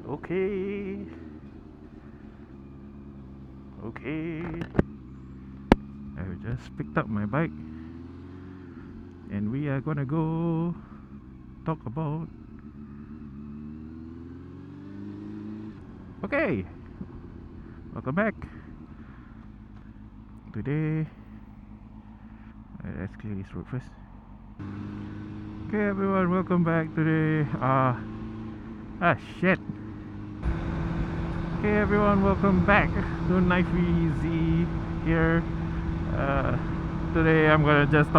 Okay. Okay. I just picked up my bike and we are gonna go talk about. Okay. Welcome back. Today, let's clear this road first. Okay, everyone, welcome back today. Shit. Okay, everyone, welcome back to Knifey Z here. Today I'm gonna just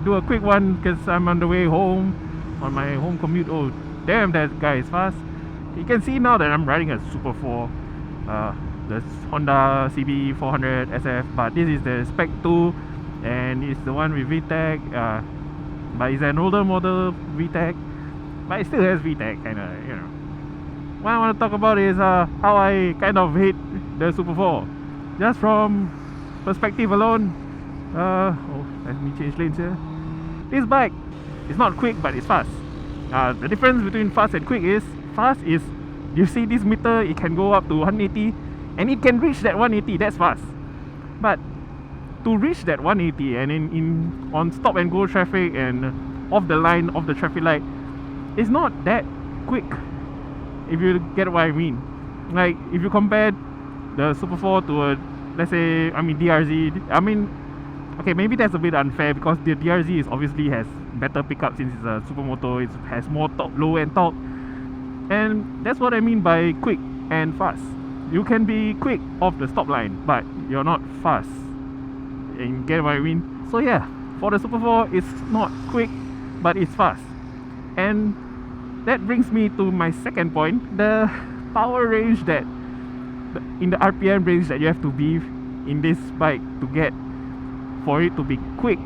do a quick one because I'm on the way home on my home commute. Oh, damn, that guy is fast. You can see now that I'm riding a Super 4, the Honda CB 400 SF, but this is the Spec 2 and it's the one with VTEC. But it's an older model VTEC, but it still has VTEC, kind of, you know. What I want to talk about is how I kind of hate the Super 4. Just from perspective alone. Let me change lanes here. This bike is not quick, but it's fast. The difference between fast and quick is, fast is, you see this meter, it can go up to 180 and it can reach that 180, that's fast. But to reach that 180 and in on stop and go traffic and off the line of the traffic light, it's not that quick, if you get what I mean. Like, if you compare the Super 4 to a, let's say, DRZ, okay, maybe that's a bit unfair because the DRZ is obviously has better pickup since it's a supermoto. It has more low end torque, and that's what I mean by quick and fast. You can be quick off the stop line, but you're not fast. And get what I mean? So yeah, for the Super 4, it's not quick, but it's fast. And that brings me to my second point: the power range that, in the RPM range that you have to be in this bike to get for it to be quick,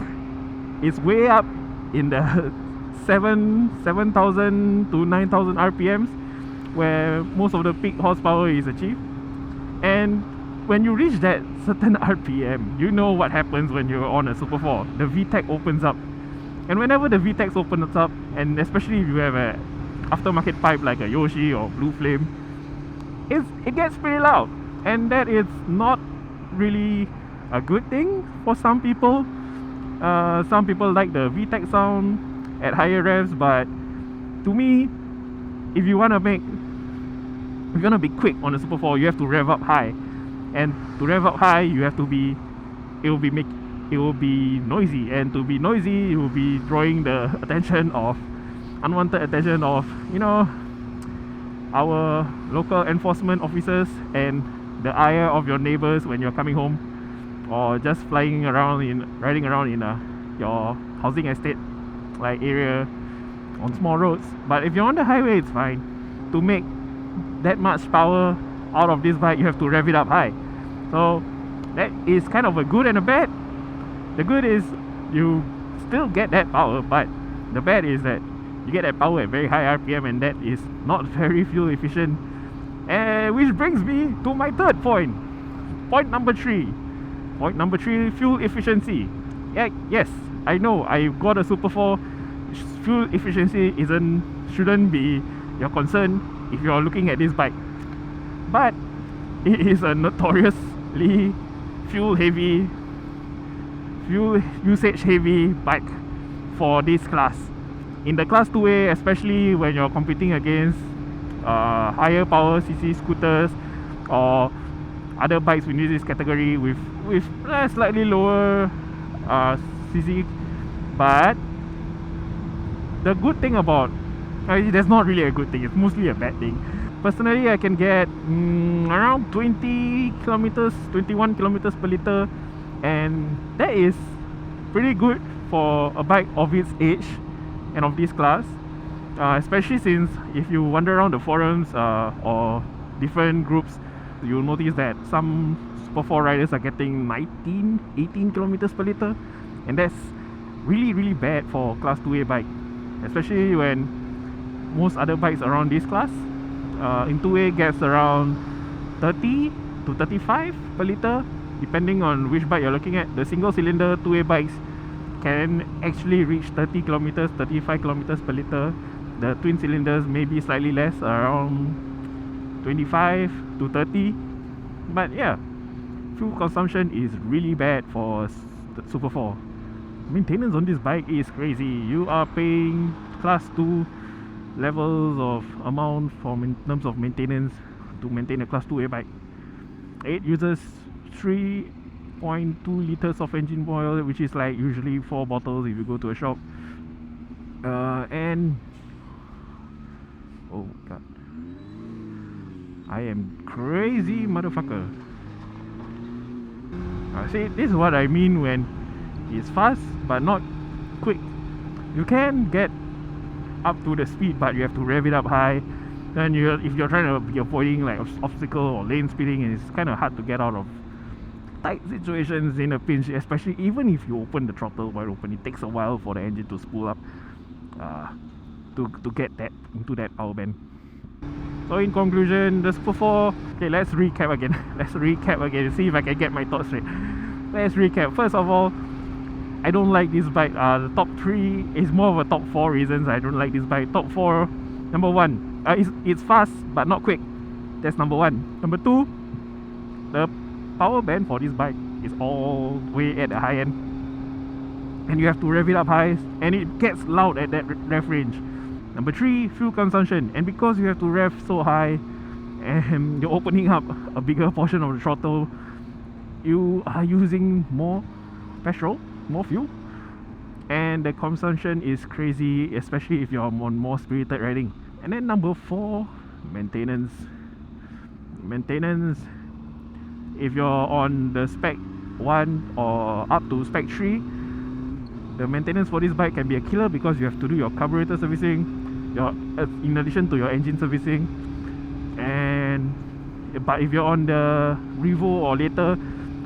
is way up in the 7,000 to 9,000 RPMs, where most of the peak horsepower is achieved. And when you reach that certain RPM, you know what happens when you're on a Super 4. The VTEC opens up, and whenever the VTEC opens up, and especially if you have a aftermarket pipe like a Yoshi or Blue Flame, it gets pretty loud, and that is not really a good thing for some people. Some people like the VTEC sound at higher revs, but to me, if you wanna be quick on a Super 4, you have to rev up high, and to rev up high, you have to be, it will be noisy, and to be noisy, it will be drawing the unwanted attention of, our local enforcement officers and the ire of your neighbors when you're coming home, or just riding around in your housing estate like area on small roads. But if you're on the highway, it's fine. To make that much power out of this bike, you have to rev it up high. So that is kind of a good and a bad. The good is you still get that power, but the bad is that you get that power at very high RPM, and that is not very fuel efficient. Which brings me to my third point. Point number three, fuel efficiency. Yes, I know I got a Super 4. Fuel efficiency shouldn't be your concern if you're looking at this bike, but it is a notoriously fuel usage heavy bike for this class. In the class 2A, especially when you're competing against higher power CC scooters or other bikes within this category with slightly lower CC. But the good thing about, there's not really a good thing, it's mostly a bad thing. Personally, I can get around 21 kilometers per liter, and that is pretty good for a bike of its age and of this class, especially since if you wander around the forums or different groups, you'll notice that some Super 4 riders are getting 18 kilometers per liter, and that's really, really bad for class 2A bike, especially when most other bikes around this class in 2A gets around 30 to 35 per liter, depending on which bike you're looking at. The single cylinder 2A bikes can actually reach 30 kilometers, 35 kilometers per liter. The twin cylinders may be slightly less, around 25 to 30. But yeah, fuel consumption is really bad for the Super 4. Maintenance on this bike is crazy. You are paying class 2 levels of amount in terms of maintenance to maintain a class 2A bike. It uses 3.2 liters of engine oil, which is like usually 4 bottles if you go to a shop. And oh god, I am crazy motherfucker. See, this is what I mean when it's fast but not quick. You can get up to the speed, but you have to rev it up high. Then if you're trying to be avoiding like obstacle or lane speeding, it's kind of hard to get out of tight situations in a pinch, especially even if you open the throttle wide open. It takes a while for the engine to spool up to get that into that power band. So in conclusion, the Super 4, okay, let's recap again. Let's recap again, see if I can get my thoughts straight. Let's recap. First of all, I don't like this bike. The top 3 is more of a top 4 reasons I don't like this bike. Top 4, number 1, it's fast but not quick. That's number 1. Number 2, the power band for this bike is all the way at the high end, and you have to rev it up high, and it gets loud at that rev range. Number 3, fuel consumption, and because you have to rev so high and you're opening up a bigger portion of the throttle, you are using more petrol, more fuel, and the consumption is crazy, especially if you're on more spirited riding. And then number 4, maintenance. If you're on the spec 1 or up to spec 3, the maintenance for this bike can be a killer because you have to do your carburetor servicing, in addition to your engine servicing. But if you're on the Revo or later,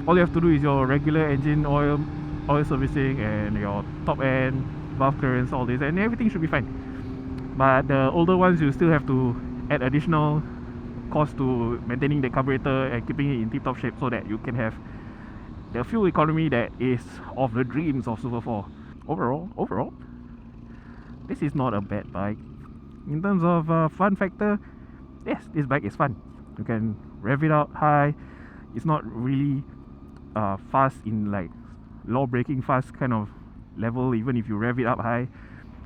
all you have to do is your regular engine oil servicing and your top end valve clearance, all this, and everything should be fine. But the older ones, you still have to add additional cost to maintaining the carburetor and keeping it in tip-top shape so that you can have the fuel economy that is of the dreams of Super 4. Overall, this is not a bad bike. In terms of fun factor, yes, this bike is fun. You can rev it out high. It's not really fast in like low braking fast kind of level. Even if you rev it up high,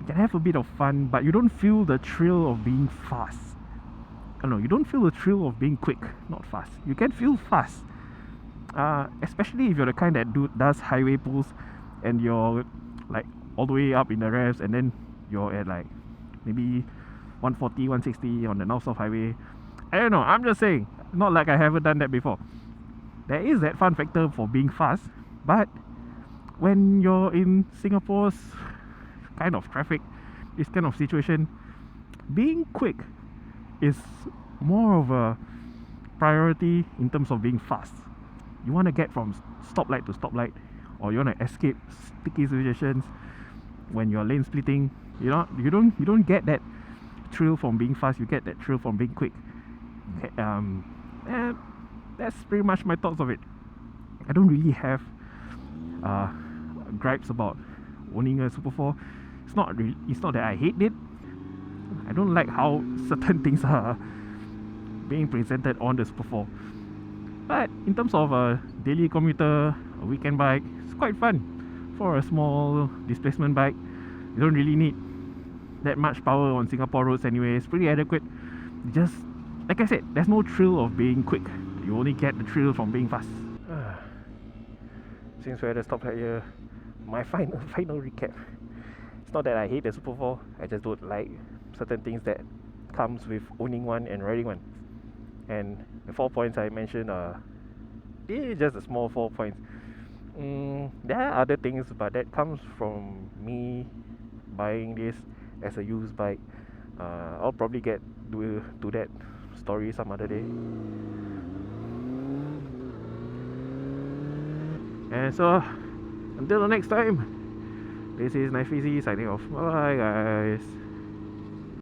you can have a bit of fun, but you don't feel the thrill of being fast. You don't feel the thrill of being quick, not fast. You can feel fast, especially if you're the kind that does highway pulls and you're like all the way up in the revs, and then you're at like maybe 140, 160 on the north-south highway. I don't know, I'm just saying, not like I haven't done that before. There is that fun factor for being fast, but when you're in Singapore's kind of traffic, this kind of situation, being quick is more of a priority in terms of being fast. You want to get from stoplight to stoplight, or you want to escape sticky situations when you're lane splitting. You don't get that thrill from being fast. You get that thrill from being quick. And that's pretty much my thoughts of it. I don't really have gripes about owning a Super 4. It's not that I hate it. I don't like how certain things are being presented on the Super 4. But in terms of a daily commuter, a weekend bike, it's quite fun. For a small displacement bike, you don't really need that much power on Singapore roads anyway. It's pretty adequate. Just like I said, there's no thrill of being quick. You only get the thrill from being fast. Since we're at the stoplight here, my final recap. It's not that I hate the Super 4, I just don't like certain things that comes with owning one and riding one. And the 4 points I mentioned are just a small 4 points. There are other things, but that comes from me buying this as a used bike. I'll probably get to that story some other day. And so, until the next time, this is Knife Easy signing off. Bye guys.